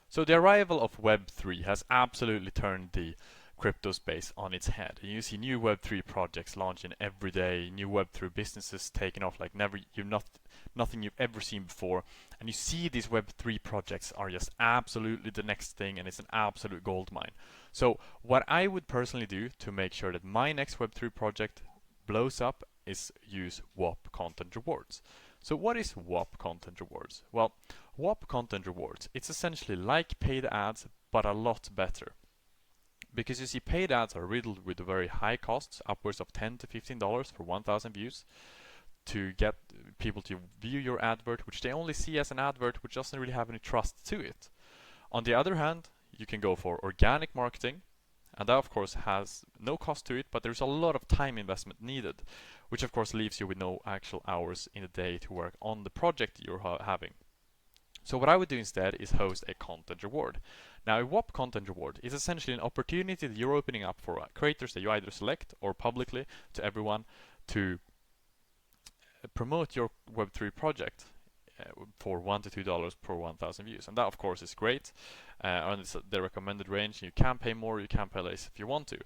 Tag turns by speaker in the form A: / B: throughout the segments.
A: So the arrival of Web3 has absolutely turned the crypto space on its head. You see new Web3 projects launching every day, new Web3 businesses taking off like nothing you've ever seen before. And you see these Web3 projects are just absolutely the next thing, and it's an absolute gold mine. So what I would personally do to make sure that my next Web3 project blows up is use Whop Content Rewards. So what is Whop Content Rewards? Well, Whop Content Rewards, it's essentially like paid ads, but a lot better. Because you see, paid ads are riddled with very high costs, upwards of $10 to $15 for 1,000 views, to get people to view your advert, which they only see as an advert, which doesn't really have any trust to it. On the other hand, you can go for organic marketing, and that of course has no cost to it, but there's a lot of time investment needed, which of course leaves you with no actual hours in a day to work on the project you're having. So what I would do instead is host a content reward. Now a Whop Content Reward is essentially an opportunity that you're opening up for creators that you either select or publicly to everyone to promote your Web3 project for $1 to $2 per 1,000 views. And that of course is great, and it's the recommended range. You can pay more, you can pay less if you want to.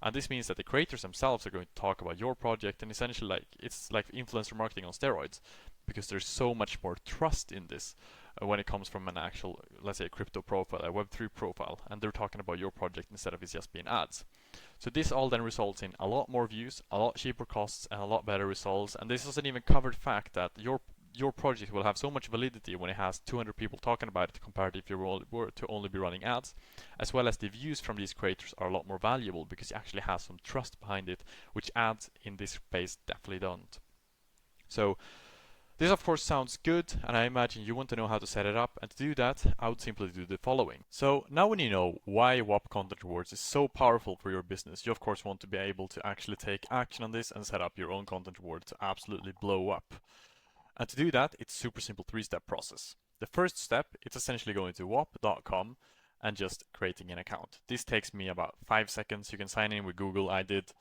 A: And this means that the creators themselves are going to talk about your project, and essentially it's like influencer marketing on steroids, because there's so much more trust in this when it comes from an actual, let's say, a crypto profile, a Web3 profile, and they're talking about your project instead of it just being ads. So this all then results in a lot more views, a lot cheaper costs, and a lot better results. And this doesn't even cover the fact that your project will have so much validity when it has 200 people talking about it compared if you were to only be running ads, as well as the views from these creators are a lot more valuable because it actually has some trust behind it, which ads in this space definitely don't. So this of course sounds good, and I imagine you want to know how to set it up, and to do that I would simply do the following. So now when you know why Whop Content Rewards is so powerful for your business, you of course want to be able to actually take action on this and set up your own content reward to absolutely blow up. And to do that, it's super simple 3-step process. The first step, it's essentially going to whop.com and just creating an account. This takes me about 5 seconds. You can sign in with Google, I did,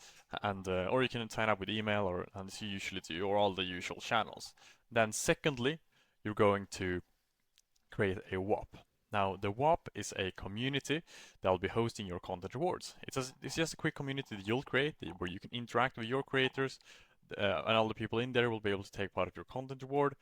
A: and or you can sign up with email, or as you usually do, or all the usual channels. Then secondly, you're going to create a Whop. Now the Whop is a community that will be hosting your content rewards. It's just a quick community that you'll create where you can interact with your creators, and all the people in there will be able to take part of your content reward.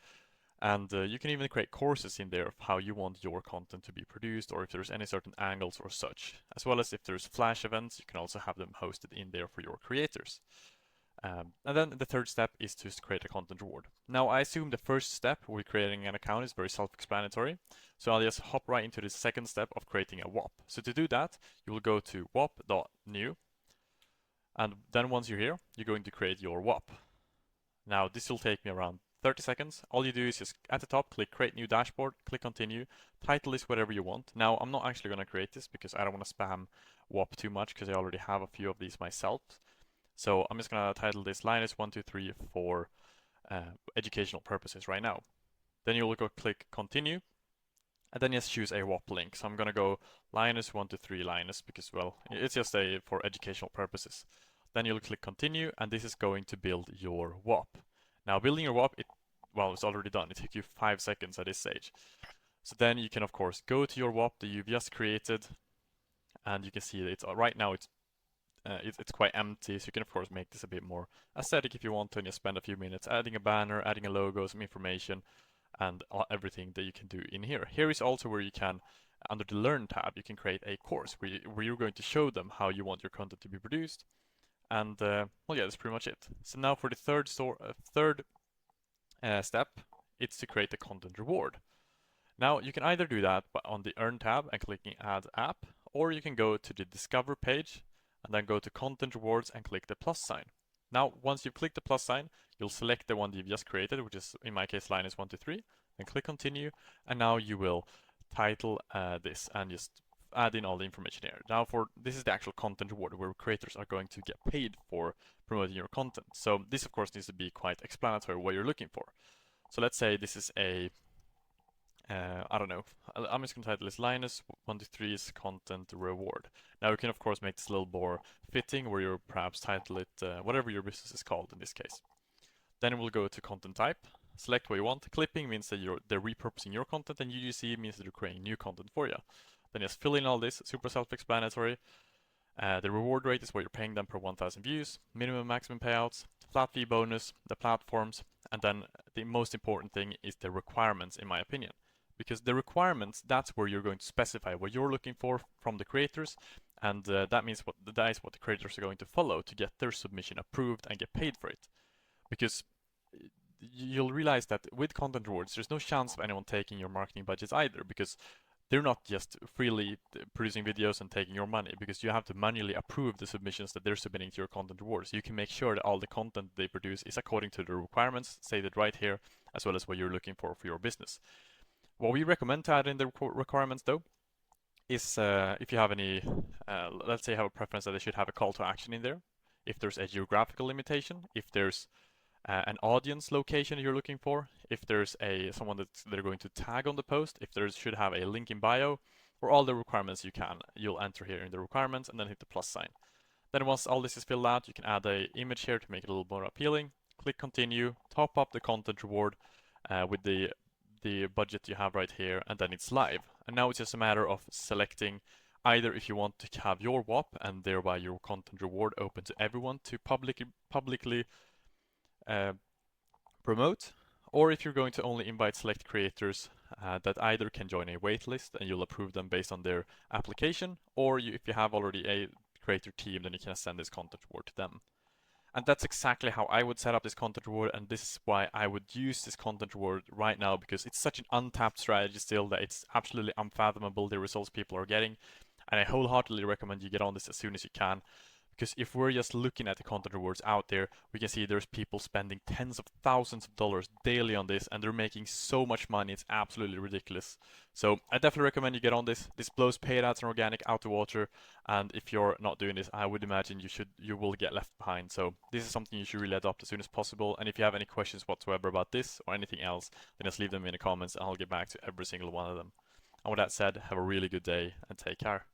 A: And you can even create courses in there of how you want your content to be produced, or if there's any certain angles or such. As well as if there's flash events, you can also have them hosted in there for your creators. And then the third step is to create a content reward. Now I assume the first step with creating an account is very self-explanatory, so I'll just hop right into the second step of creating a Whop. So to do that, you will go to whop.new, and then once you're here, you're going to create your Whop. Now this will take me around 30 seconds. All you do is just at the top click create new dashboard, click continue, title this whatever you want. Now I'm not actually going to create this because I don't want to spam Whop too much, because I already have a few of these myself. So I'm just going to title this Linus123 for educational purposes right now. Then you'll go click continue, and then just choose a Whop link. So I'm going to go Linus123 Linus because, well, it's just for educational purposes. Then you'll click continue, and this is going to build your Whop. Now building your Whop, it's already done. It took you 5 seconds at this stage. So then you can of course go to your Whop that you've just created, and you can see that right now it's quite empty, so you can of course make this a bit more aesthetic if you want to, and just spend a few minutes adding a banner, adding a logo, some information, and everything that you can do in here. Here is also where you can, under the Learn tab, you can create a course where you're going to show them how you want your content to be produced. And well, yeah, that's pretty much it. So now for the third step, it's to create a content reward. Now you can either do that on the Earn tab and clicking Add App, or you can go to the Discover page and then go to Content Rewards and click the plus sign. Now once you've clicked the plus sign, you'll select the one that you've just created, which is in my case Linus123, then click Continue, and now you will title this and just add in all the information here. Now this is the actual content reward where creators are going to get paid for promoting your content. So this of course needs to be quite explanatory what you're looking for. So let's say this is a I don't know, I'm just going to title this Linus123's content reward. Now you can of course make this a little more fitting, where you perhaps title it whatever your business is called in this case. Then we'll go to content type. select what you want. Clipping means that they're repurposing your content, and UGC means that they're creating new content for you. Then just fill in all this, super self-explanatory. The reward rate is what you're paying them per 1,000 views, minimum maximum payouts, flat fee bonus, the platforms, and then the most important thing is the requirements, in my opinion. Because the requirements, that's where you're going to specify what you're looking for from the creators, and that is what the creators are going to follow to get their submission approved and get paid for it. Because you'll realize that with content rewards, there's no chance of anyone taking your marketing budgets either, because they're not just freely producing videos and taking your money, because you have to manually approve the submissions that they're submitting to your content rewards. You can make sure that all the content they produce is according to the requirements stated right here, as well as what you're looking for your business. What we recommend to add in the requirements, though, is if you have any, let's say, have a preference that they should have a call to action in there. If there's a geographical limitation, if there's an audience location you're looking for, if there's someone that they're going to tag on the post, if there should have a link in bio, or all the requirements you'll enter here in the requirements and then hit the plus sign. Then once all this is filled out, you can add an image here to make it a little more appealing. Click continue, top up the content reward with the budget you have right here, and then it's live. And now it's just a matter of selecting either if you want to have your WOP and thereby your content reward open to everyone to publicly promote, or if you're going to only invite select creators that either can join a waitlist and you'll approve them based on their application, or if you have already a creator team, then you can send this content reward to them. And that's exactly how I would set up this content reward, and this is why I would use this content reward right now, because it's such an untapped strategy still that it's absolutely unfathomable the results people are getting. And I wholeheartedly recommend you get on this as soon as you can. Because if we're just looking at the content rewards out there, we can see there's people spending tens of thousands of dollars daily on this, and they're making so much money, it's absolutely ridiculous. So I definitely recommend you get on this. This blows paid ads and organic out the water, and if you're not doing this, I would imagine you will get left behind. So this is something you should really adopt as soon as possible. And if you have any questions whatsoever about this or anything else, then just leave them in the comments and I'll get back to every single one of them. And with that said, have a really good day and take care.